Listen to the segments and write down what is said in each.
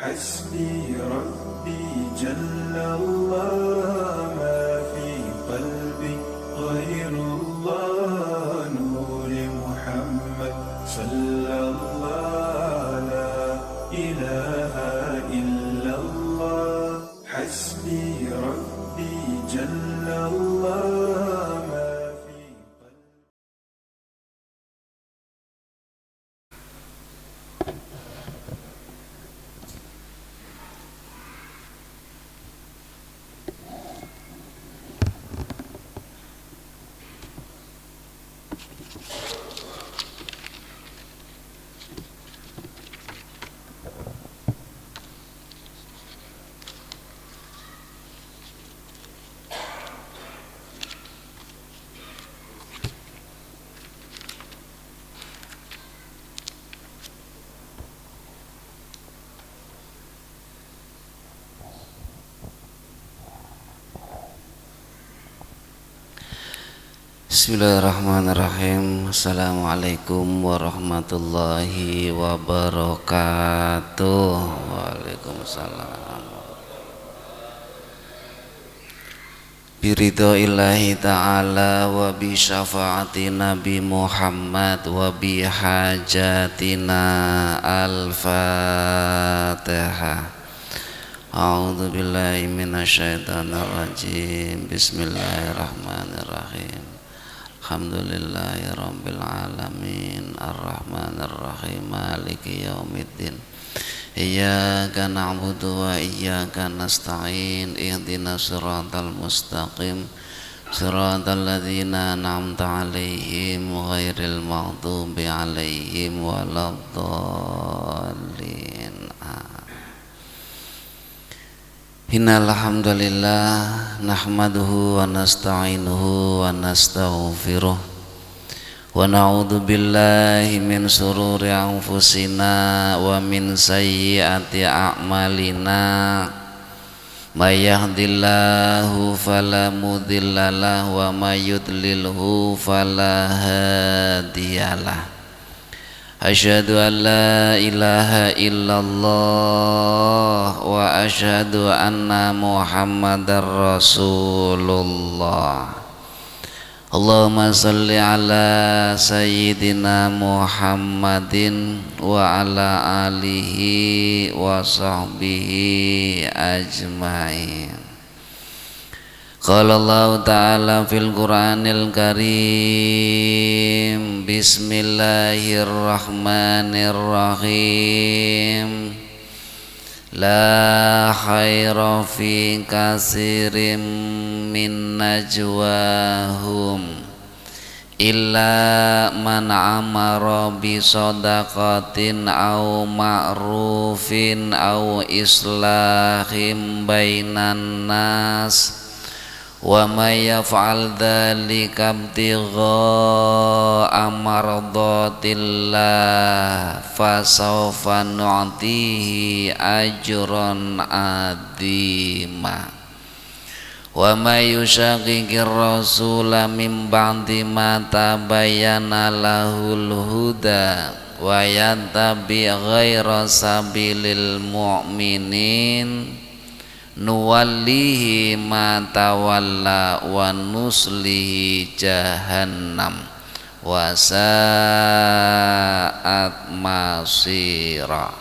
حسبي ربي جل الله ما في قلبي غير الله نور محمد صلى الله لا إله إلا الله حسبي ربي جل الله ما في قلبي. Bismillahirrahmanirrahim. Assalamualaikum warahmatullahi wabarakatuh. Waalaikumsalam. Biridho illahi ta'ala wa bi syafaati Nabi Muhammad wa bi hajatina al-Fatihah. A'udzu billahi minasyaitonir rajim. Bismillahirrahmanirrahim. Alhamdulillahi rabbil alamin arrahmanir rahim maliki yaumiddin iyyaka na'budu wa iyyaka nasta'in ihdinas siratal mustaqim siratal ladzina an'amta 'alaihim ghairil maghdubi 'alaihim waladdallin. Innal hamdalillah nahmaduhu wa nasta'inuhu wa nastaghfiruh wa na'udzu billahi min shururi anfusina wa min sayyiati a'malina may yahdihillahu fala mudhillalah wa may yudlilhu fala hadiyalah. Asyhadu an la ilaha illallah wa asyhadu anna Muhammadar Rasulullah. Allahumma salli ala sayyidina Muhammadin wa ala alihi wa sahbihi ajmain. Qala Allah Ta'ala fil Qur'anil Karim. Bismillahirrahmanirrahim. La khaira fi katsirin min najwahum illa man amara bi shadaqatin aw ma'rufin aw islahim bainan nas wa may yaf'al dzalika ibtigha'a mardatillah fasawfa nu'tihi ajran 'azima. Wa may yushaqiqir rasula min ba'di ma tabayyana lahul huda wa yattabi' ghaira sabilil mu'minin nuwallihi ma tawalla wa nuslihi jahannam wa sa'at masira.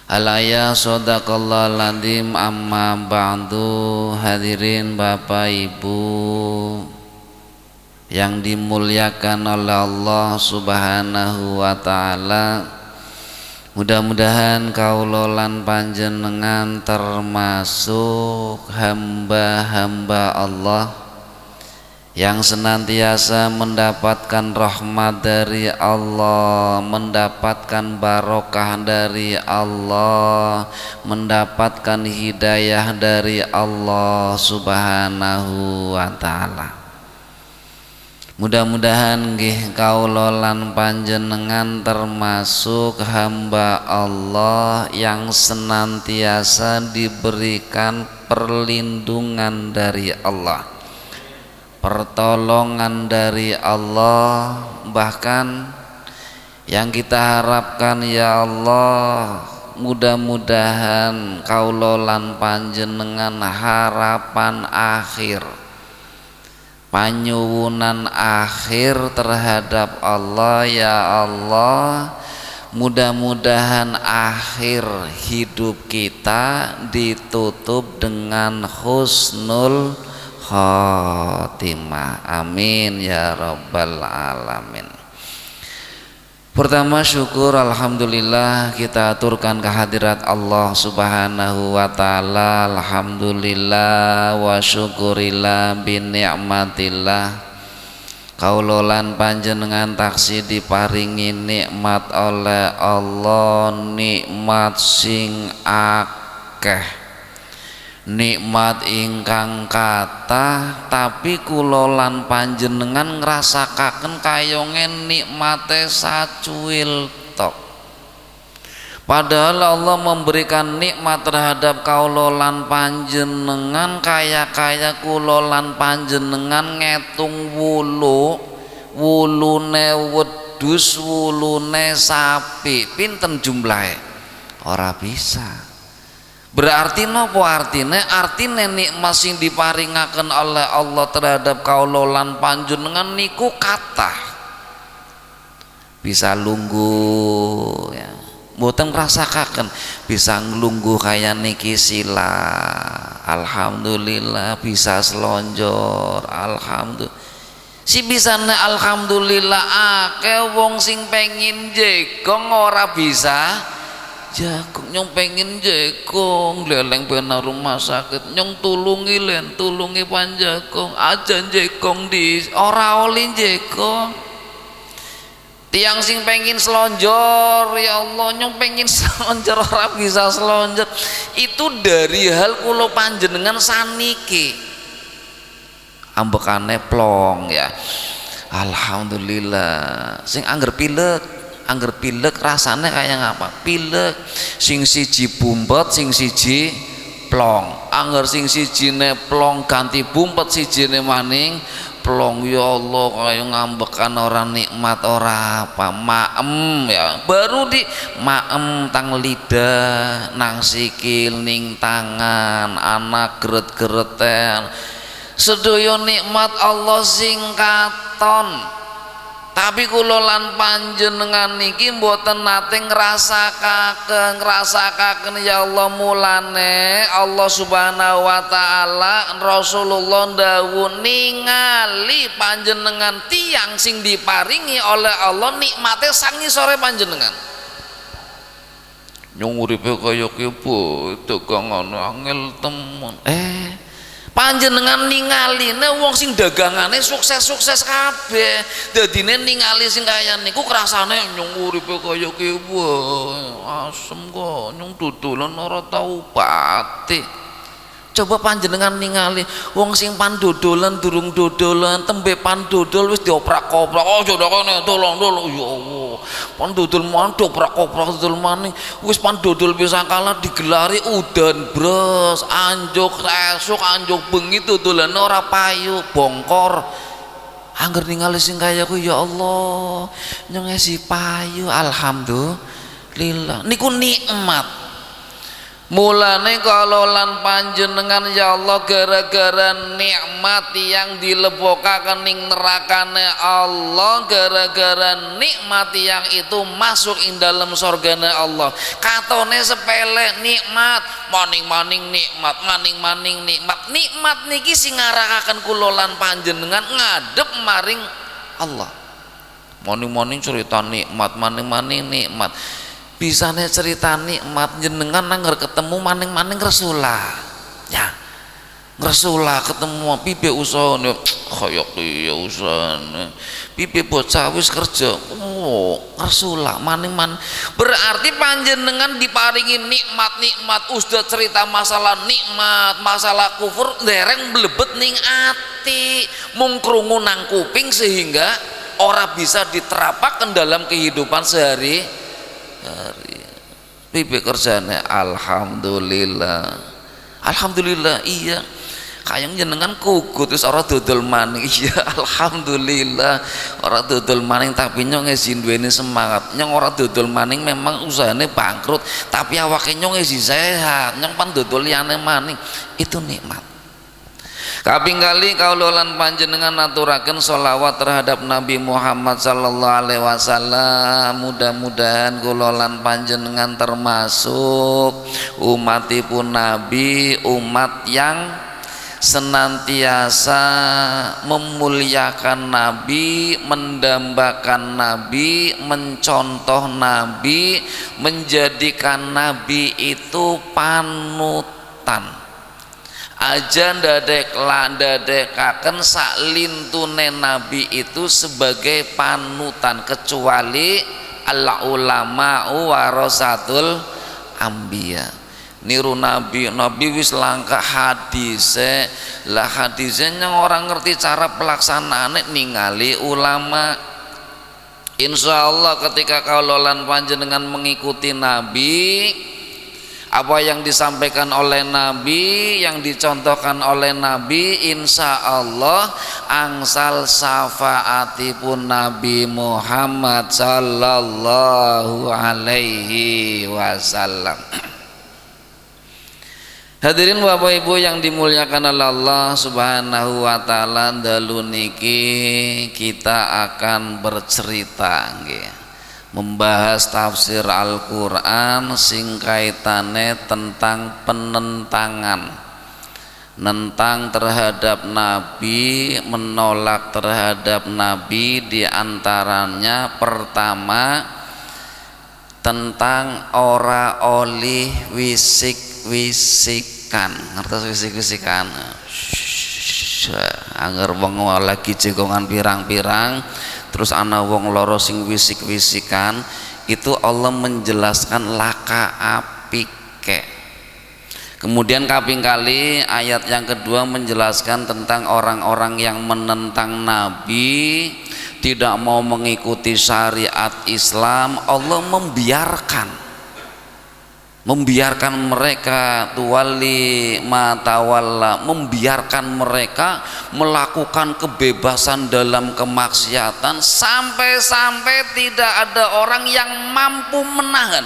Al-ayah sadaqallahul adzim. Amma ba'du. Hadirin Bapak Ibu yang dimuliakan oleh Allah Subhanahu wa ta'ala, mudah-mudahan kaulolan panjenengan termasuk hamba-hamba Allah yang senantiasa mendapatkan rahmat dari Allah, mendapatkan barokah dari Allah, mendapatkan hidayah dari Allah Subhanahu wa ta'ala. Mudah-mudahan nggih kaulolan panjenengan termasuk hamba Allah yang senantiasa diberikan perlindungan dari Allah, pertolongan dari Allah, bahkan yang kita harapkan ya Allah mudah-mudahan kaula lan panjenengan harapan akhir, panyuwunan akhir terhadap Allah. Ya Allah, mudah-mudahan akhir hidup kita ditutup dengan husnul khotimah. Amin ya rabbal alamin. Pertama syukur alhamdulillah kita aturkan kehadirat Allah subhanahu wa ta'ala. Alhamdulillah wa syukurillah bin ni'matillah. Kaula lan panjenengan taksih diparingi nikmat oleh Allah, nikmat sing akeh, nikmat ingkang kathah, tapi kula lan panjenengan ngrasakaken kayonge nikmate sacuil tok. Padahal Allah memberikan nikmat terhadap kaula lan panjenengan kaya kula lan panjenengan ngetung wulune wedhus, wulune sapi, pinten jumlahe? Ora bisa. Berarti nopo artine? Artine nikmat sing diparingaken oleh Allah terhadap kaula lan panjenengan niku kathah. Bisa lungguh ya. Mboten ngrasakaken bisa nglungguh kaya niki sila. Alhamdulillah bisa selonjor. Alhamdulillah. Si bisane alhamdulillah akeh wong sing pengin jegong ora bisa jagung, nyong pengen jekong leleng pena rumah sakit nyong tulungi len tulungi panjakong aja jekong di ora oli jekong. Tiang sing pengen selonjor ya Allah nyong pengen selonjor ora bisa selonjor. Itu dari hal kula panjenengan saniki ambekane plong ya. Alhamdulillah. Sing angger pilek rasanya kayak ngapa? Pilek sing siji bumpet, sing siji plong. Angger sing siji ne plong ganti bumpet, siji ne maning plong. Ya Allah kayak ngambekan orang nikmat ora apa maem ya. Baru di maem tang lidah, nang sikil, ning tangan, anak geret-gereten. Sedaya nikmat Allah sing katon. Tapi kula lan panjenengan niki mboten nate ngrasakaken ya Allah. Mulane Allah Subhanahu wa taala Rasulullah dawuh ningali panjenengan tiang sing diparingi oleh Allah nikmate sang ngisore panjenengan. Nyung uripe kaya kipo tukang ngono angel temen. Panjenengan ningaline wong sing dagangane sukses-sukses kabeh. Dadine ningali sing kaya niku krasane nyung uripe kaya kiwe asem kok nyung dodolan ora tau pati. Coba panjenengan ningali wong sing pan dodolan durung dodolan tembe pan dodol wis dioprak-oprak. Oh jodoh kene tolong ya Allah. Pan dodol man dioprak-oprak dodol maning wis pan dodol bisa kalah digelari udan bros anjuk esuk anjuk bengi dodolan ora payu bongkor. Angger ningali sing kaya ku ya Allah nyong esi payu alhamdulillah niku nikmat. Mulane kalau lan panjenengan ya Allah gara-gara nikmat yang dilebokaken ning nerakane Allah, gara-gara nikmat yang itu masuk ing dalam surgane Allah. Katone sepele nikmat, maning-maning nikmat, maning-maning nikmat. Nikmat niki sing ngarakaken kula lan panjenengan ngadep maring Allah. Maning-maning cerita nikmat, maning-maning nikmat. Bisane cerita nikmat jenengan nangger ketemu maning-maning Rasulullah ya. Rasulullah ketemu pipi usahane kaya kiye usahane pipi bocah wis kerja Rasulullah maning-maning. Berarti panjenengan diparingi nikmat-nikmat usda cerita masalah nikmat masalah kufur dereng blebet ning ati mung krungu nang kuping sehingga ora bisa diterapkan dalam kehidupan sehari-hari. Pipi kerjane alhamdulillah. Alhamdulillah iya. kayang jenengan kugut terus ora dodol maning. Iya alhamdulillah ora dodol maning, tapi nyong ngezi duweni semangat. Nyong ora dodol maning memang usahane bangkrut, tapi awake nyong ngezi sehat, nyong pan dodol liyane maning, itu nikmat. Kaping kali kaula lan panjenengan aturaken sholawat terhadap Nabi Muhammad sallallahu alaihi wasallam. Mudah-mudahan kula lan panjenengan termasuk umatipun Nabi, umat yang senantiasa memuliakan Nabi, mendambakan Nabi, mencontoh Nabi, menjadikan Nabi itu panutan. Aja ndadekaken saklintune Nabi itu sebagai panutan, kecuali al ulama warasatul anbiya. Niru Nabi wis langka hadise lah, hadise yang orang ngerti cara pelaksanaane ningali ulama. Insya Allah ketika kaula lan panjenengan mengikuti Nabi, apa yang disampaikan oleh Nabi, yang dicontohkan oleh Nabi, insya Allah angsal syafaatipun Nabi Muhammad sallallahu alaihi wasallam. Hadirin Bapak Ibu yang dimuliakan oleh Allah Subhanahu wa taala, dalu niki kita akan bercerita nggih, membahas tafsir Al-Qur'an sing kaitane tentang penentangan, nentang terhadap Nabi, menolak terhadap Nabi. Diantaranya pertama tentang ora oleh wisik-wisikan. Ngertos wisik-wisikan? Angger wong lagi cegongan pirang-pirang terus ana wong loro sing wisik-wisikan, itu Allah menjelaskan laka apike. Kemudian kaping kali ayat yang kedua menjelaskan tentang orang-orang yang menentang Nabi, tidak mau mengikuti syariat Islam. Allah membiarkan mereka tuwali matawalla, membiarkan mereka melakukan kebebasan dalam kemaksiatan, sampai-sampai tidak ada orang yang mampu menahan.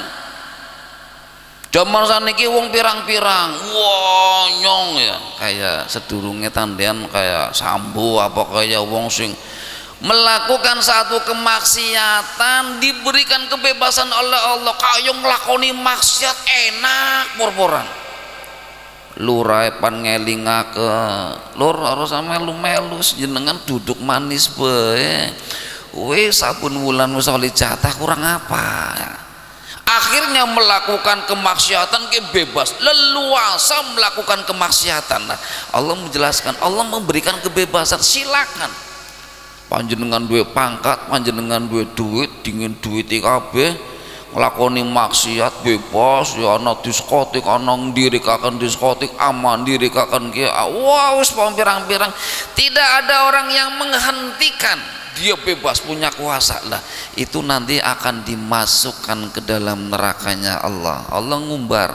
Zaman saniki wong pirang-pirang, wah nyong ya, kayak sedurunge tandian kayak sambo apa kayak wong sing melakukan satu kemaksiatan diberikan kebebasan oleh Allah, kaya nglakoni maksiat enak pur-puran. Lurai pan ngelingake, lur harus melu-melu jenengan duduk manis bae. Wis sabun wulan wis oli jatah kurang apa. Akhirnya melakukan kemaksiatan bebas, leluasa melakukan kemaksiatan. Nah, Allah menjelaskan, Allah memberikan kebebasan, silakan. Panjenengan duwe pangkat, panjenengan duwe duit, dingin duit kabeh, nglakoni maksiat bebas. Ya ana diskotik, ana ndirikaken diskotik, aman ndirikaken ki. Wah wis pirang-pirang, tidak ada orang yang menghentikan, dia bebas, punya kuasa lah. Itu nanti akan dimasukkan ke dalam nerakanya Allah. Allah ngumbar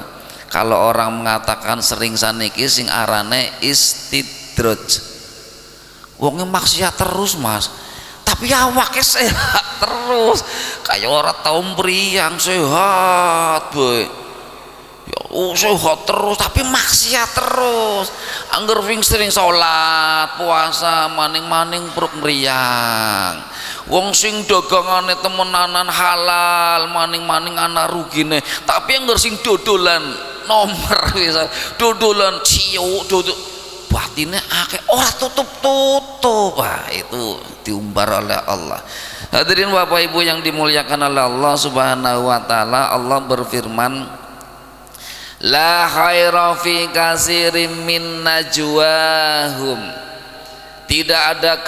kalau orang mengatakan sering saniki sing arane istidraj, wongnya maksiat terus mas, tapi awaknya sehat terus, kayak orang tau meriang sehat boy. Ya, sehat terus tapi maksiat terus. Angger sering sholat puasa maning-maning perut meriang. Wong sing dagangane temenanan halal maning-maning ana rugine, tapi angger sing dodolan nomor bisa dodolan ciu dodol batinnya akeh ora tutup-tutup. Itu diumbar oleh Allah. Hadirin Bapak Ibu yang dimuliakan oleh Allah Subhanahu wa taala, Allah berfirman, la khaira fi katsirin min najwahum, tidak ada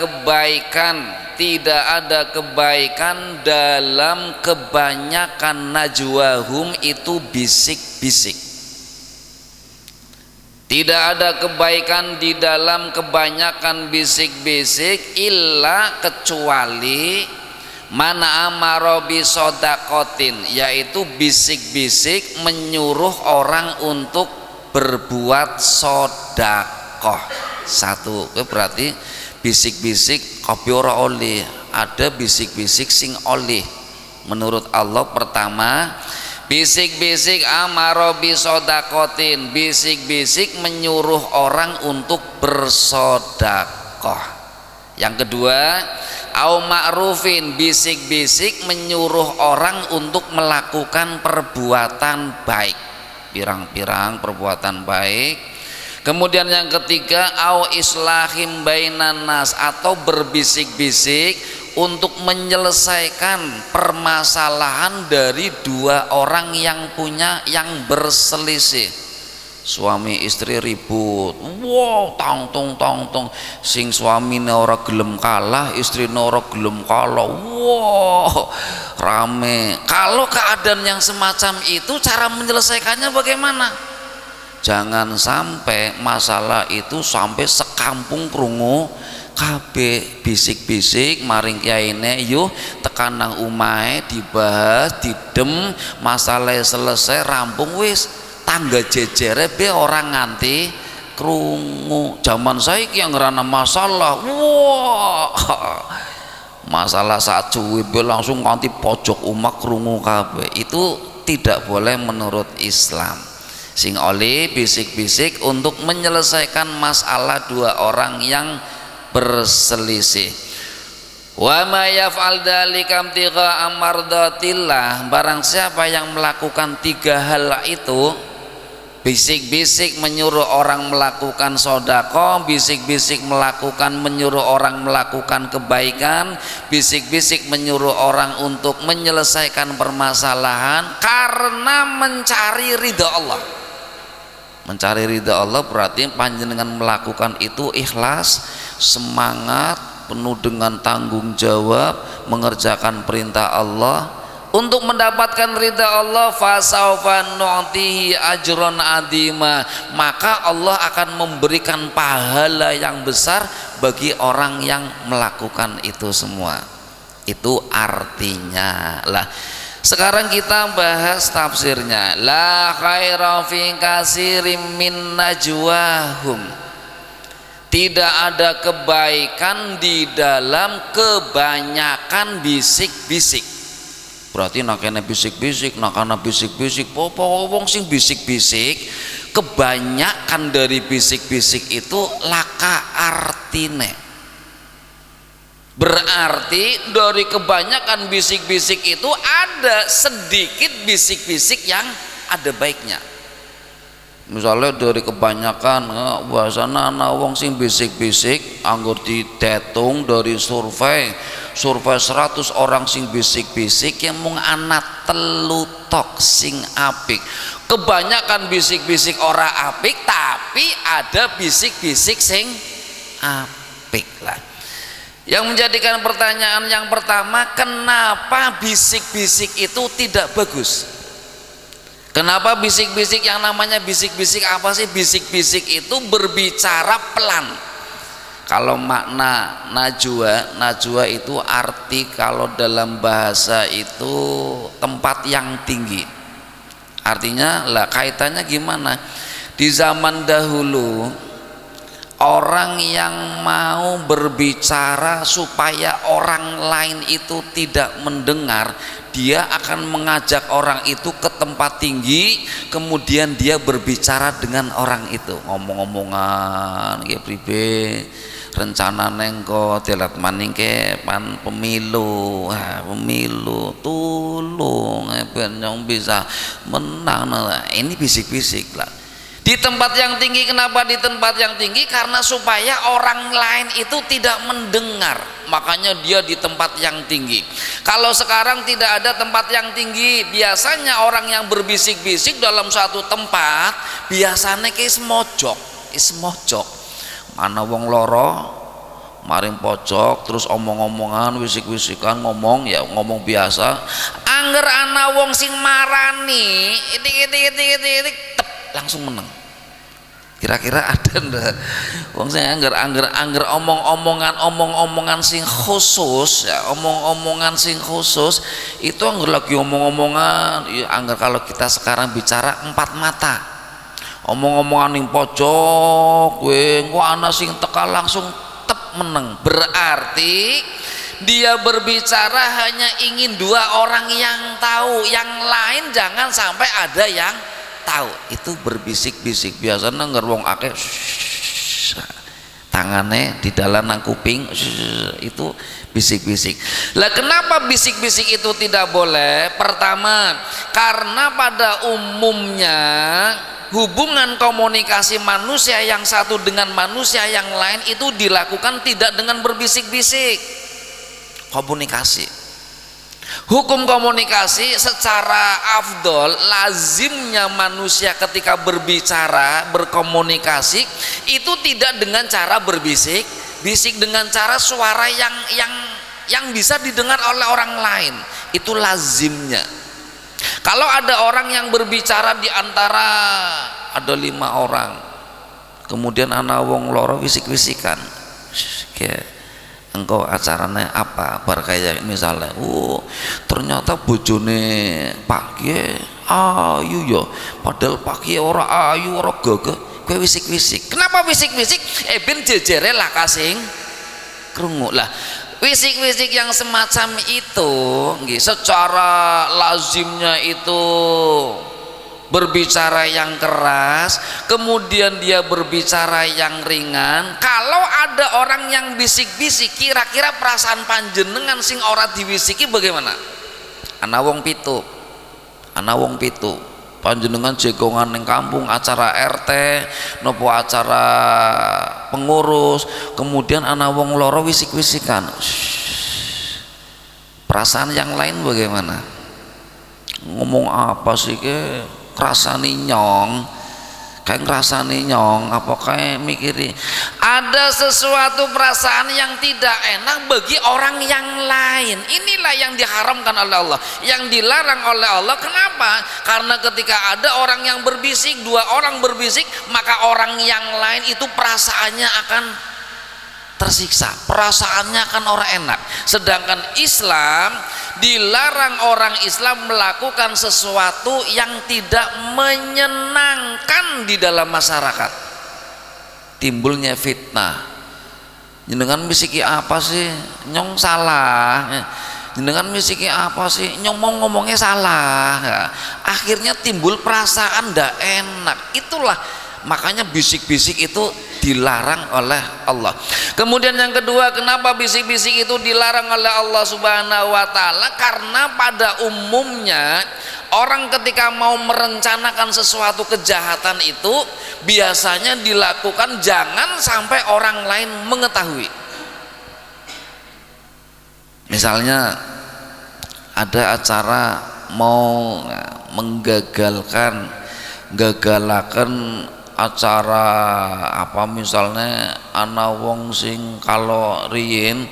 kebaikan dalam kebanyakan najwahum, itu bisik-bisik. Tidak ada kebaikan di dalam kebanyakan bisik-bisik, illa kecuali mana amaro bisodakotin, yaitu bisik-bisik menyuruh orang untuk berbuat sodakoh. sodakoh. Satu, berarti bisik-bisik kopi ora oleh, ada bisik-bisik sing oleh menurut Allah. Pertama, bisik-bisik amaro bisodakotin, bisik-bisik menyuruh orang untuk bersodakoh. Yang kedua, au ma'rufin, bisik-bisik menyuruh orang untuk melakukan perbuatan baik, pirang-pirang perbuatan baik. Kemudian yang ketiga, au islahim bainan nas, atau berbisik-bisik untuk menyelesaikan permasalahan dari dua orang yang berselisih. Suami istri ribut, wow, tong tong, sing suami ora gelem kalah, istri ora gelem kalah, wow, rame. Kalau keadaan yang semacam itu, cara menyelesaikannya bagaimana? Jangan sampai masalah itu sampai sekampung krungu kabeh, bisik-bisik maring kiyaine, yuk tekan nang umahe dibahas, didem, masalah selesai rampung wis, tangga jejere be orang nganti krungu. Zaman saiki yang ngerana masalah, wah, masalah saat cuwi be langsung nganti pojok umak krungu kabeh. Itu tidak boleh menurut Islam. Sing oleh bisik-bisik untuk menyelesaikan masalah dua orang yang berselisih. Wa ma yaf'al dzalika imtigha'a mardatillah, barang siapa yang melakukan tiga hal itu, bisik-bisik menyuruh orang melakukan sedekah, bisik-bisik menyuruh orang melakukan kebaikan, bisik-bisik menyuruh orang untuk menyelesaikan permasalahan karena mencari ridha Allah. Mencari ridha Allah berarti panjenengan melakukan itu ikhlas, semangat, penuh dengan tanggung jawab, mengerjakan perintah Allah untuk mendapatkan ridha Allah. Fasaufa nu'tihi ajron adima, maka Allah akan memberikan pahala yang besar bagi orang yang melakukan itu semua. Itu artinya lah. Sekarang kita bahas tafsirnya. La khaira fi katsirin min najwahum, tidak ada kebaikan di dalam kebanyakan bisik-bisik. Berarti nakene bisik-bisik, nakana bisik-bisik, popo wong sing bisik-bisik, kebanyakan dari bisik-bisik itu laka artine. Berarti dari kebanyakan bisik-bisik itu ada sedikit bisik-bisik yang ada baiknya. Misalnya dari kebanyakan bahasana ana wong sing bisik-bisik, anggur ditetung dari survei 100 orang sing bisik-bisik yang mung anak telu tok sing apik. Kebanyakan bisik-bisik ora apik, tapi ada bisik-bisik sing apik lah. Yang menjadikan pertanyaan yang pertama, kenapa bisik-bisik itu tidak bagus? Kenapa bisik-bisik, yang namanya bisik-bisik apa sih? Bisik-bisik itu berbicara pelan. Kalau makna najwa itu arti kalau dalam bahasa itu tempat yang tinggi. Artinya lah kaitannya gimana? Di zaman dahulu orang yang mau berbicara supaya orang lain itu tidak mendengar, dia akan mengajak orang itu ke tempat tinggi, kemudian dia berbicara dengan orang itu, ngomong-ngomongan ya pribe rencana nengko telat maning ke pan pemilu, pemilu tulung ben yang bisa menang. Ini bisik-bisik lah. Di tempat yang tinggi, kenapa di tempat yang tinggi? Karena supaya orang lain itu tidak mendengar, makanya dia di tempat yang tinggi. Kalau sekarang tidak ada tempat yang tinggi, biasanya orang yang berbisik-bisik dalam satu tempat biasanya is mojok. Mana wong loro maring pojok terus omong-omongan, wisik-wisikan, ngomong biasa. Angger ana wong sing marani itik langsung menang. Kira-kira ada ndak wong sing angger omong-omongan sing khusus ya, omong-omongan sing khusus itu angger lagi omong-omongan ya, angger kalau kita sekarang bicara empat mata, omong-omongan ning pojok kowe engko ana sing teka langsung tep meneng, berarti dia berbicara hanya ingin dua orang yang tahu, yang lain jangan sampai ada yang tahu. Itu berbisik-bisik, biasanya ngenger wong akeh tangannya di dalam nang kuping itu bisik-bisik. Lah kenapa bisik-bisik itu tidak boleh? Pertama, karena pada umumnya hubungan komunikasi manusia yang satu dengan manusia yang lain itu dilakukan tidak dengan berbisik-bisik. Komunikasi, hukum komunikasi secara afdol, lazimnya manusia ketika berbicara, berkomunikasi itu tidak dengan cara berbisik-bisik, dengan cara suara yang bisa didengar oleh orang lain. Itu lazimnya. Kalau ada orang yang berbicara di antara ada 5 orang, kemudian ana wong loro wisik-wisikan, engkau acaranya apa, berkaya misalnya ternyata bojone Pak Kiai ayu ya, padahal Pak Kiai ora ayu ora gagah, kowe wisik-wisik. Kenapa wisik-wisik? Ben jejere lah kasing krungu. Lah wisik-wisik yang semacam itu nggih secara lazimnya itu berbicara yang keras, kemudian dia berbicara yang ringan. Kalau ada orang yang bisik-bisik, kira-kira perasaan panjenengan sing ora diwisiki bagaimana? Ana wong pitu, panjenengan jegongan ning kampung, acara RT nopo acara pengurus, kemudian ana wong loro wisik-wisikan. Perasaan yang lain bagaimana? Ngomong apa sih ke? Rasani nyong, kayak ngerasani nyong, apa kayak mikiri ada sesuatu perasaan yang tidak enak bagi orang yang lain. Inilah yang diharamkan oleh Allah, yang dilarang oleh Allah. Kenapa? Karena ketika ada orang yang berbisik, 2 orang berbisik, maka orang yang lain itu perasaannya akan tersiksa, perasaannya akan orang enak. Sedangkan Islam dilarang orang Islam melakukan sesuatu yang tidak menyenangkan di dalam masyarakat. Timbulnya fitnah. Jenengan misiki apa sih? Nyong salah. Jenengan misiki apa sih? Nyong mau ngomongnya salah. Akhirnya timbul perasaan ndak enak. Itulah makanya bisik-bisik itu dilarang oleh Allah. Kemudian yang kedua, kenapa bisik-bisik itu dilarang oleh Allah Subhanahu wa taala? Karena pada umumnya orang ketika mau merencanakan sesuatu kejahatan itu biasanya dilakukan jangan sampai orang lain mengetahui. Misalnya ada acara mau menggagalakan acara apa, misalnya ana wong sing kalau riyin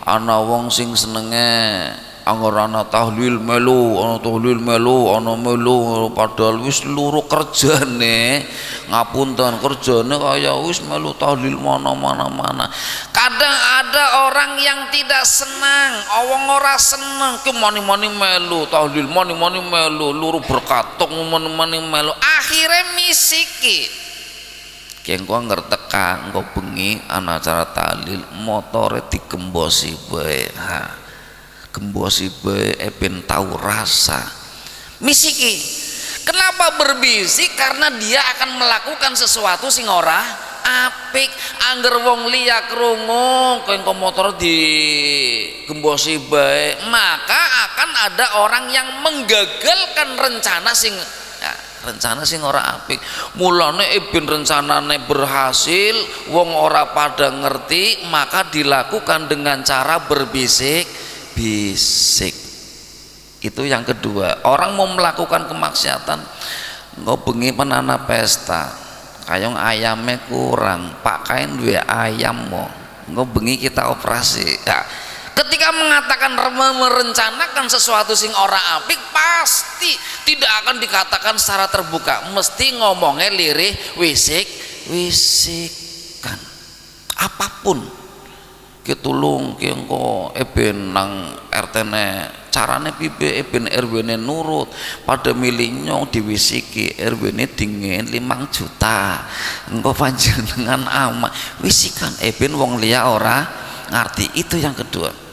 ana wong sing senenge anggar ana tahlil melu, ana melu padahal wis luru kerjane, ngapunten kerjane kaya wis melu tahlil mana. Kadang ada orang yang tidak senang, wong ora seneng ki mani-mani melu tahlil, mani-mani melu luru berkatung, mani-mani melu, akhirnya misiki. Engko ngerteka engko bengi ana acara tahlil motore digembosi bae. Gembosi bae ben tahu rasa. Misiki. Kenapa berbisik? Karena dia akan melakukan sesuatu sing ora apik. Angger wong liya krungu engko motor digembosi bae, maka akan ada orang yang menggagalkan rencana sing ora apik. Mulane ben rencanane berhasil, wong ora pada ngerti, maka dilakukan dengan cara berbisik-bisik. Itu yang kedua. Orang mau melakukan kemaksiatan, engko bengi penana pesta, kayong ayamnya kurang, Pak kain duwe ayam mo, engko bengi kita operasi. Ketika mengatakan merencanakan sesuatu sing ora apik, pasti tidak akan dikatakan secara terbuka, mesti ngomongnya lirih wisik-wisikan. Apapun kitulung ki engko ben nang RT-ne carane piye ben RW-ne nurut pada milih nyong diwisiki RW-ne dingin 5 juta engko panjenengan ama wisikan ben wong liya ora ngerti. Itu yang kedua.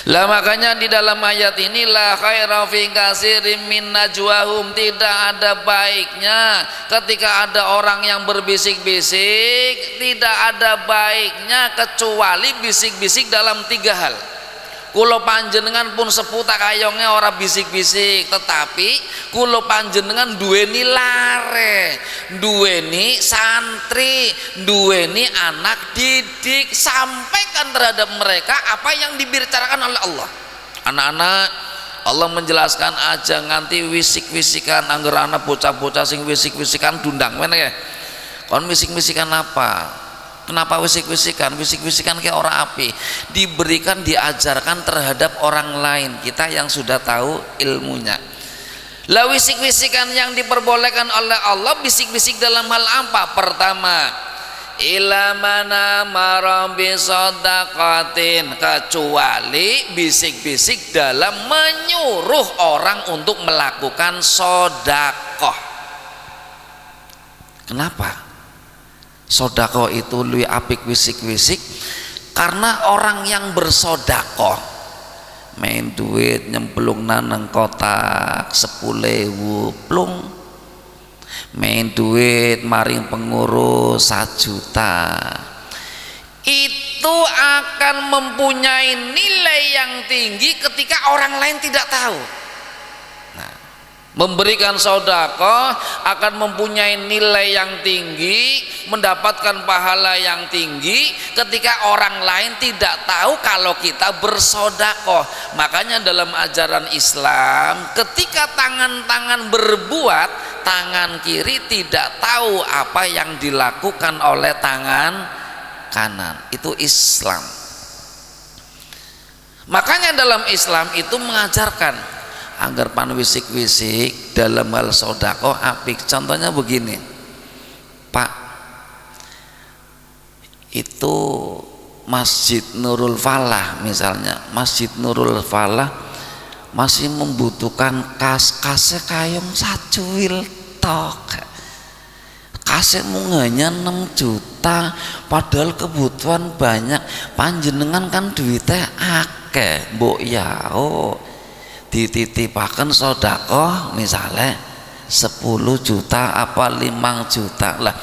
Lah makanya di dalam ayat ini la khaira fi katsirin min najwahum, tidak ada baiknya ketika ada orang yang berbisik-bisik, tidak ada baiknya kecuali bisik-bisik dalam 3 hal. Kulo panjenengan pun seputak kayonge ora bisik-bisik, tetapi kulo panjenengan duweni lare, duweni santri, duweni anak didik, sampaikan terhadap mereka apa yang dibicarakan oleh Allah. Anak-anak, Allah menjelaskan aja nganti wisik-wisikan, angger anak bocah-bocah sing wisik-wisikan dundang mana ya? Kon wisik-wisikan apa? Kenapa wisik-wisikan? Wisik-wisikan kayak orang api, diberikan, diajarkan terhadap orang lain, kita yang sudah tahu ilmunya. Lah wisik-wisikan yang diperbolehkan oleh Allah, bisik-bisik dalam hal apa? Pertama, ila mana marabi sodaqatin, kecuali bisik-bisik dalam menyuruh orang untuk melakukan sodakoh. Kenapa? Sodako itu lebih apik wisik-wisik karena orang yang bersodakoh main duit nyemplung nang kotak 10.000 plung, main duit maring pengurus 1 juta, itu akan mempunyai nilai yang tinggi ketika orang lain tidak tahu. Memberikan sodako akan mempunyai nilai yang tinggi, mendapatkan pahala yang tinggi ketika orang lain tidak tahu kalau kita bersodako. Makanya dalam ajaran Islam, ketika tangan-tangan berbuat, tangan kiri tidak tahu apa yang dilakukan oleh tangan kanan. Itu Islam. Makanya dalam Islam itu mengajarkan agar pan wisik-wisik dalam hal sodako apik. Contohnya begini, Pak, itu Masjid Nurul Falah misalnya, Masjid Nurul Falah masih membutuhkan kasnya kayong 1 wil tok, kasnya hanya 6 juta, padahal kebutuhan banyak, panjenengan kan duitnya akeh, mbok yao dititipakan sodako misalnya 10 juta apa 5 juta lah.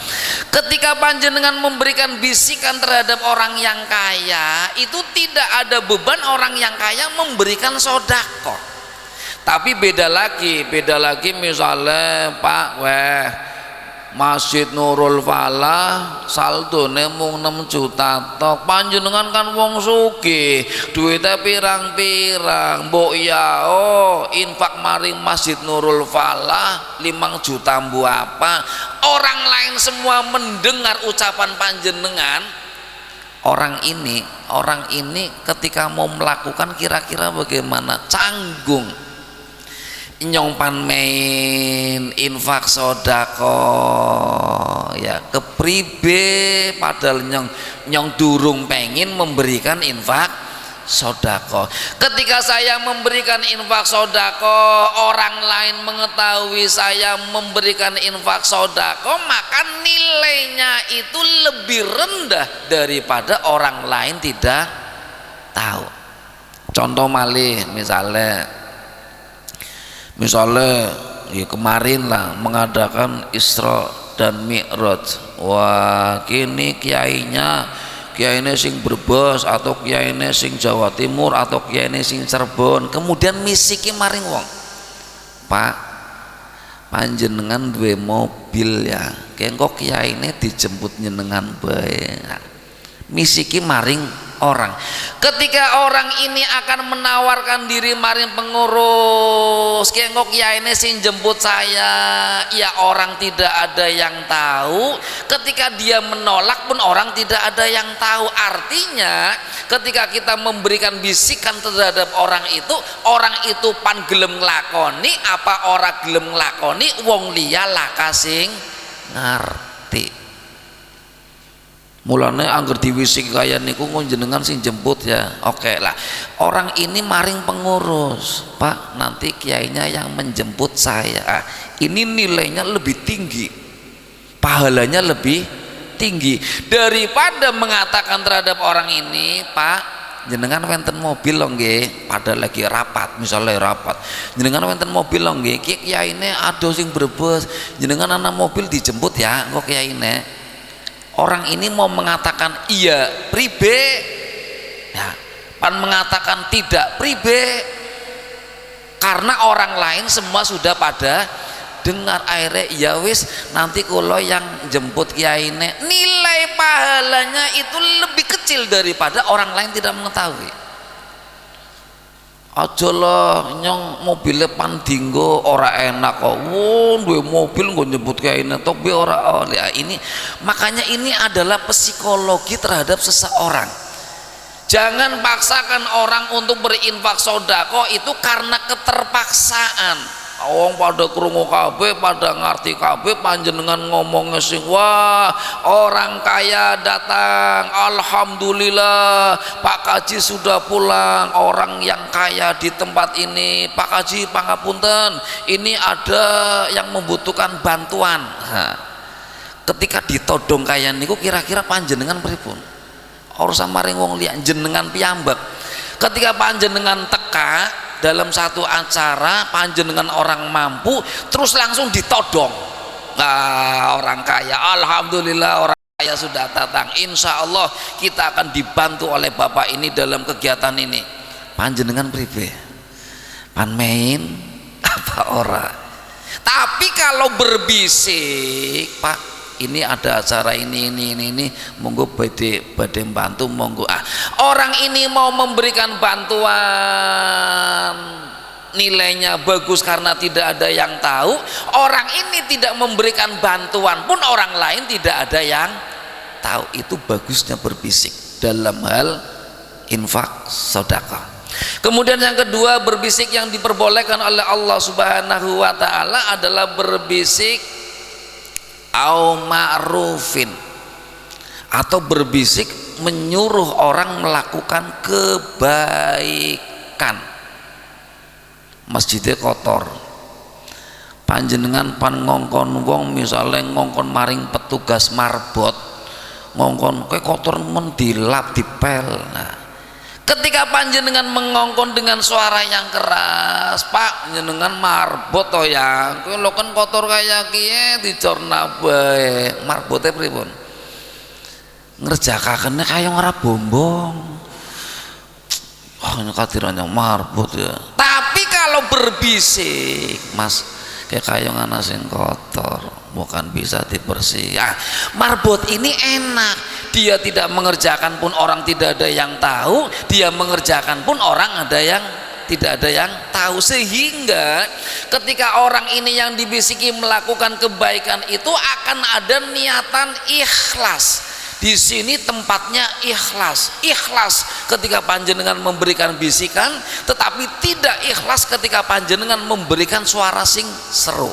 Ketika panjenengan memberikan bisikan terhadap orang yang kaya, itu tidak ada beban orang yang kaya memberikan sodako. Tapi beda lagi misalnya Pak Masjid Nurul Falah saldone mung 6 juta tok, panjenengan kan wong sugih, duitnya pirang-pirang, mbok yao infak maring Masjid Nurul Falah 5 juta mbu apa. Orang lain semua mendengar ucapan panjenengan, orang ini ketika mau melakukan kira-kira bagaimana? Canggung nyong pan main infak sodako ya kepribe, padahal nyong durung pengen memberikan infak sodako. Ketika saya memberikan infak sodako, orang lain mengetahui saya memberikan infak sodako, maka nilainya itu lebih rendah daripada orang lain tidak tahu. Contoh malih misalnya ya kemarin lah mengadakan Isra dan Mi'raj. Wah, kini kiainya sing Brebes atau kiainya sing Jawa Timur atau kiainya sing Cirebon, kemudian misiki maring wong, Pak, panjenengan duwe mobil ya, kengko kiainya dijemput nyenengan bae, misiki maring orang. Ketika orang ini akan menawarkan diri maring pengurus, kengkok ya ini sing jemput saya, ya orang tidak ada yang tahu. Ketika dia menolak pun orang tidak ada yang tahu. Artinya ketika kita memberikan bisikan terhadap orang itu pan gelem nglakoni apa ora gelem nglakoni, wong liya laka sing ngerti. Mulane angger diwisiki kaya niku jenengan sing jemput ya. Oke lah. Orang ini maring pengurus, Pak, nanti kiainya yang menjemput saya. Ini nilainya lebih tinggi. Pahalanya lebih tinggi daripada mengatakan terhadap orang ini, Pak, jenengan wonten mobil lho nggih, pada lagi rapat, misalnya rapat. Jenengan wonten mobil lho nggih, kiyaine ado sing Brebes. Jenengan ana mobil dijemput ya, kok kiyaine. Orang ini mau mengatakan iya pribe ya, pan mengatakan tidak pribe, karena orang lain semua sudah pada dengar. Akhirnya ya wis, nanti kalau yang jemput kiyaine nilai pahalanya itu lebih kecil daripada orang lain tidak mengetahui. Aja lah nyong mobilnya pandinggo ora enak kok. Duwe mobil nggo nyebut kayak ini tapi ora ya ini. Makanya ini adalah psikologi terhadap seseorang. Jangan paksakan orang untuk berinfak sedekah itu karena keterpaksaan. Wong pada krungu kabeh, pada ngerti kabeh, panjenengan ngomongnya sing wah orang kaya datang, alhamdulillah Pak Kaji sudah pulang, orang yang kaya di tempat ini. Pak Kaji pangapunten, ini ada yang membutuhkan bantuan. Ketika ditodong kaya niku kira-kira panjenengan pripun? Ora samaring wong liya, jenengan piyambak. Ketika panjenengan teka dalam satu acara, panjenengan orang mampu terus langsung ditodong. Orang kaya, alhamdulillah orang kaya sudah datang, insya Allah kita akan dibantu oleh bapak ini dalam kegiatan ini. Panjenengan pribe? Pan main apa ora? Tapi kalau berbisik, Pak, ini ada acara ini, monggo badhe bantu, monggo. Orang ini mau memberikan bantuan, nilainya bagus karena tidak ada yang tahu. Orang ini tidak memberikan bantuan pun orang lain tidak ada yang tahu. Itu bagusnya berbisik dalam hal infak sedekah. Kemudian yang kedua, berbisik yang diperbolehkan oleh Allah Subhanahu wa taala adalah berbisik au ma'rufin, atau berbisik menyuruh orang melakukan kebaikan. Masjidnya kotor, panjenengan pan ngongkon wong, misalnya ngongkon maring petugas marbot, ngongkon kayak kotor mendilap dipel. Nah, ketika panjenengan mengongkon dengan suara yang keras, Pak, jenengan marbot toh ya, lo kan kotor kayak kie dicorna bae, marbotnya pripun? Ngerjakakennya kayak ora bombong. Wah, ini kadirannya marbot ya. Tapi kalau berbisik, Mas, kayak ngana sing kotor, bukan bisa dibersih. Marbot ini enak. Dia tidak mengerjakan pun orang tidak ada yang tahu, dia mengerjakan pun orang ada yang tidak ada yang tahu, sehingga ketika orang ini yang dibisiki melakukan kebaikan itu akan ada niatan ikhlas. Di sini tempatnya ikhlas. Ikhlas ketika panjenengan memberikan bisikan, tetapi tidak ikhlas ketika panjenengan memberikan suara sing seru.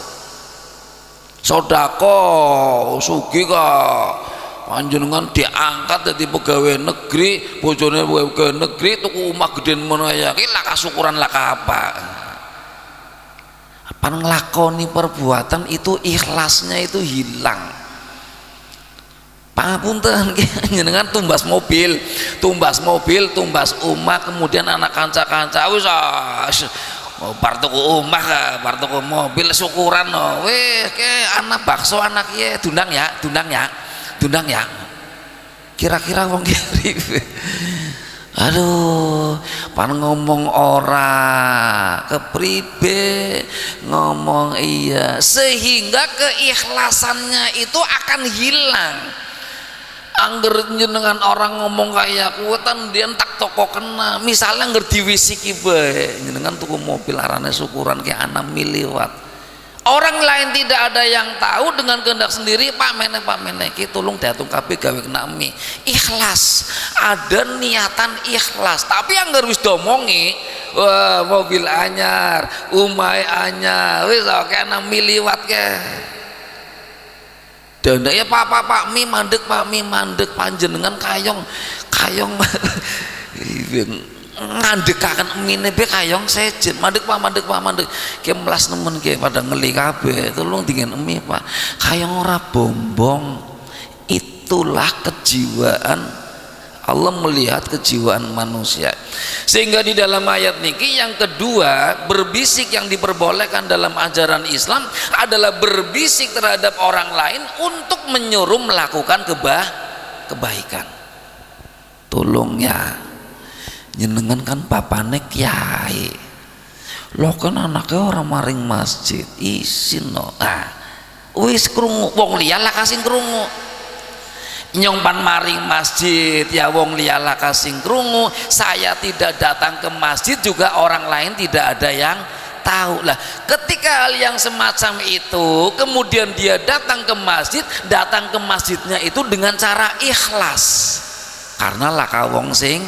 Sodako sugi kok panjenengan diangkat dari pegawai negeri, bojone pegawai negeri, tuku omah gedhen mono ya, ki lak kasukuran lak apa? Apa nglakoni perbuatan itu ikhlasnya itu hilang. Pangapunten, jenengan tumbas mobil, tumbas omah, kemudian anak kanca-kanca wis bar tuku omah, bar tuku mobil syukuran no. Weh, ke anak bakso anak ye dundang ya. Kira-kira wong kiri. Aduh, pan ngomong ora kepribe, ngomong iya, sehingga keikhlasannya itu akan hilang. Angger jenengan orang ngomong kayak kuatan dia tak toko kena, misalnya angger diwisiki bae jenengan tuku mobil arane syukuran kayak 6 miliwat, orang lain tidak ada yang tahu, dengan kehendak sendiri pak meneh ki tolong diatung kabeh gawe kena mie. Ikhlas, ada niatan ikhlas. Tapi angger wis domongi, wah mobil anyar, umai anyar, wis kayak 6 miliwat ke dan ya Pak Mi mandek panjenengan kayong ngandekaken emine be kayong sejen mandek ki melas nemen ki pada ngeli kabeh tulung dingin emi Pak kayong ora bombong. Itulah kejiwaan Allah, melihat kejiwaan manusia. Sehingga di dalam ayat niki yang kedua, berbisik yang diperbolehkan dalam ajaran Islam adalah berbisik terhadap orang lain untuk menyuruh melakukan kebaikan. Tolong ya, jenengan kan bapane kiai, lo kan anaknya orang maring masjid, isin no. Wis krungu wong liya lah kasing krungu. Nyong pan maring masjid ya wong liyalah kasing krungu, saya tidak datang ke masjid juga orang lain tidak ada yang tahu. Lah ketika hal yang semacam itu kemudian dia datang ke masjidnya itu dengan cara ikhlas, karena laka wong sing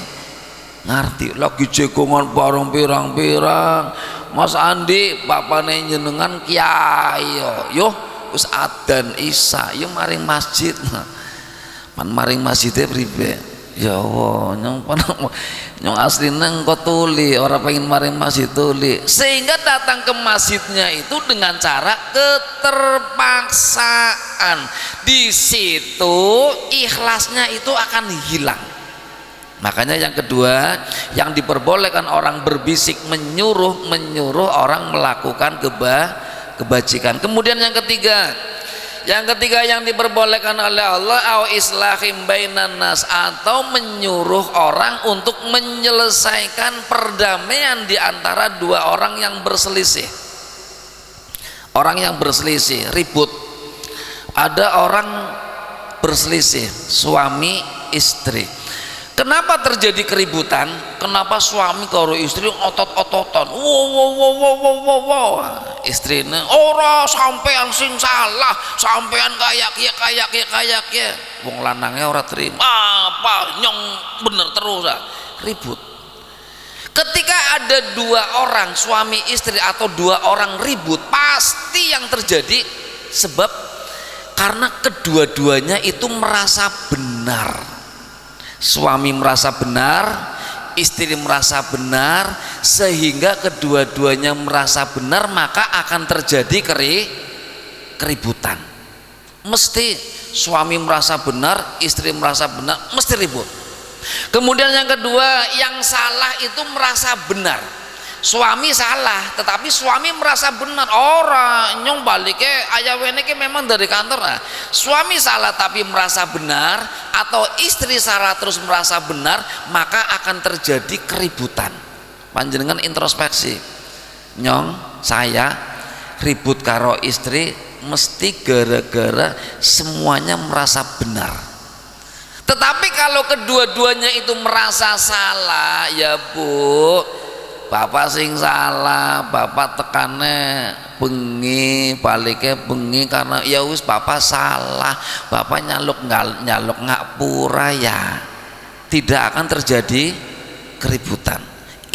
ngerti lagi jegongan bareng pirang-pirang Mas Andi bapane jenengan kiai yo wis adzan isya yo maring masjid. Pan maring masjidnya pribe ya Allah nyong asli engko tuli orang pengen maring masjid tuli, sehingga datang ke masjidnya itu dengan cara keterpaksaan. Di situ ikhlasnya itu akan hilang. Makanya yang kedua yang diperbolehkan orang berbisik menyuruh orang melakukan kebajikan. Kemudian yang ketiga yang diperbolehkan oleh Allah au islahim bainan nas, atau menyuruh orang untuk menyelesaikan perdamaian di antara dua orang yang berselisih. Orang yang berselisih, ribut. Ada orang berselisih, suami istri. Kenapa terjadi keributan? Kenapa suami karo istri otot-ototan? Wow. Istrine ora sampean sing salah, sampean kayak ya. Wong lanangnya ora terima. Apa nyong bener terus ribut. Ketika ada dua orang suami istri atau dua orang ribut, pasti yang terjadi sebab karena kedua-duanya itu merasa benar. Suami merasa benar, istri merasa benar, sehingga kedua-duanya merasa benar, maka akan terjadi keributan. Mesti suami merasa benar, istri merasa benar, mesti ribut. Kemudian yang kedua, yang salah itu merasa benar. Suami salah tetapi suami merasa benar, orang nyong baliknya ayah wene ke memang dari kantor. Suami salah tapi merasa benar, atau istri salah terus merasa benar, maka akan terjadi keributan. Panjenengan introspeksi, nyong saya ribut karo istri mesti gara-gara semuanya merasa benar. Tetapi kalau kedua-duanya itu merasa salah, ya Bu, bapak sing salah, bapak tekane bengi, baliknya bengi karena ya wis bapak salah, bapak nyaluk ngapura ya, tidak akan terjadi keributan.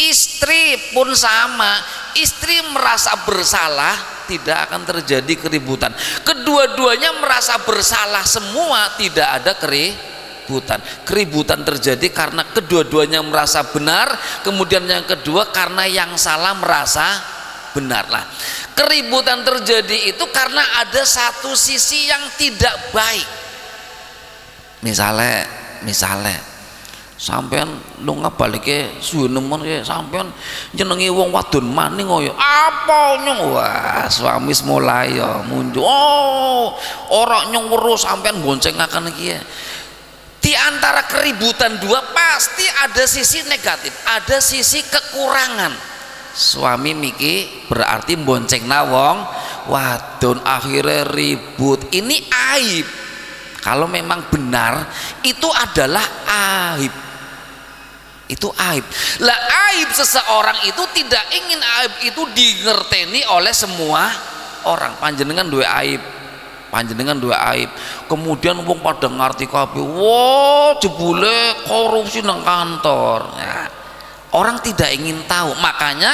Istri pun sama, istri merasa bersalah, tidak akan terjadi keributan. Kedua-duanya merasa bersalah semua, tidak ada keributan terjadi karena kedua-duanya merasa benar. Kemudian yang kedua karena yang salah merasa benar. Lah keributan terjadi itu karena ada satu sisi yang tidak baik. Misalnya sampean lunga balike suwe nemen ke sampean jenengi wong wadon maning kaya apa nyong, wah suami mulai ya muncul ora nyong weruh sampean boncengaken iki. Di antara keributan dua pasti ada sisi negatif, ada sisi kekurangan. Suami miki berarti boncengna wong wadon, akhirnya ribut. Ini aib. Kalau memang benar itu adalah aib. Itu aib. Lah aib seseorang itu tidak ingin aib itu dingerteni oleh semua orang. Panjenengan dua aib, kemudian wong pada ngerti kabeh, wah jebule korupsi nang kantor. Nah, Orang tidak ingin tahu. Makanya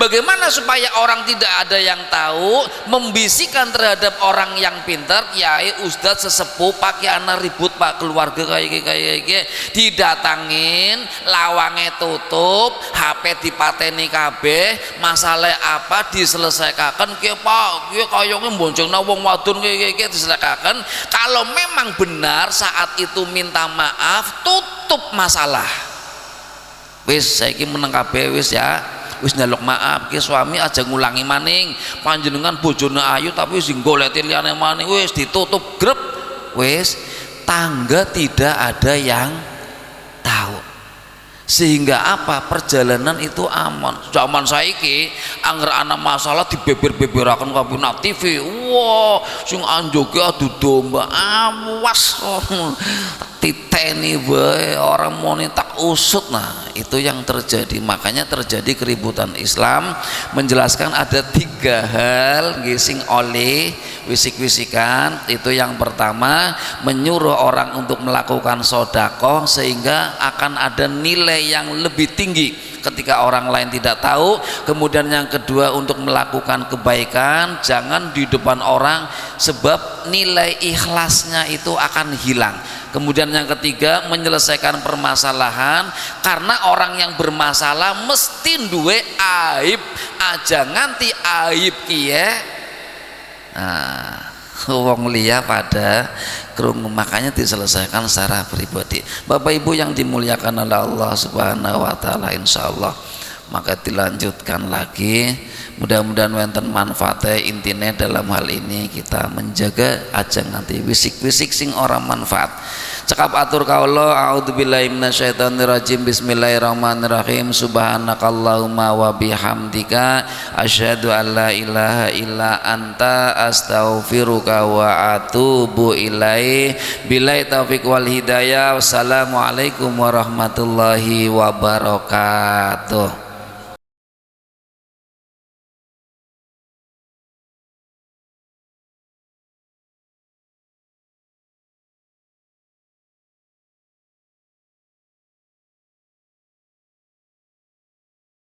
bagaimana supaya orang tidak ada yang tahu, membisikkan terhadap orang yang pintar, kiai, ustadz, sesepuh, pakai anak ribut pak keluarga kayak didatangin, lawangnya tutup, HP dipateni kabeh, masalah apa diselesaikan ke pak, ya kayaknya boncengna wong wadon kayak diselesaikan. Kalau memang benar saat itu minta maaf, tutup masalah. Wis saiki meneng kabeh wis ya, wis njaluk maaf ki suami aja ngulangi maning, panjenengan bojone ayu tapi wis goleti liyane maning, wis ditutup grep, wis tangga tidak ada yang tahu. Sehingga apa, perjalanan itu aman. Zaman saiki angger ana masalah dibeber-beberaken kabeh nang TV. Wah, sing anjoge adu domba, awas titeni wae orang mau tak usut. Nah itu yang terjadi. Makanya terjadi keributan. Islam menjelaskan ada 3 hal sing oleh wisik-wisikan. Itu yang pertama, menyuruh orang untuk melakukan sedekah sehingga akan ada nilai yang lebih tinggi ketika orang lain tidak tahu. Kemudian yang kedua, untuk melakukan kebaikan jangan di depan orang sebab nilai ikhlasnya itu akan hilang. Kemudian yang ketiga, menyelesaikan permasalahan karena orang yang bermasalah mesti duwe aib, aja nganti aib kiye wong liya pada krungu. Makanya diselesaikan secara pribadi. Bapak Ibu yang dimuliakan oleh Allah Subhanahu wa taala, insyaallah maka dilanjutkan lagi. Mudah-mudahan wonten manfaatnya. Intinya dalam hal ini kita menjaga aja nganti wisik-wisik sing ora manfaat. Cekap atur kaula, a'udzubillahi minasyaitonirrajim, bismillahirrahmanirrahim, subhanakallahumma wa bihamdika asyhadu an la ilaha illa anta astaghfiruka wa atubu ilaih. Billahi taufiq wal hidayah. Wassalamualaikum warahmatullahi wabarakatuh.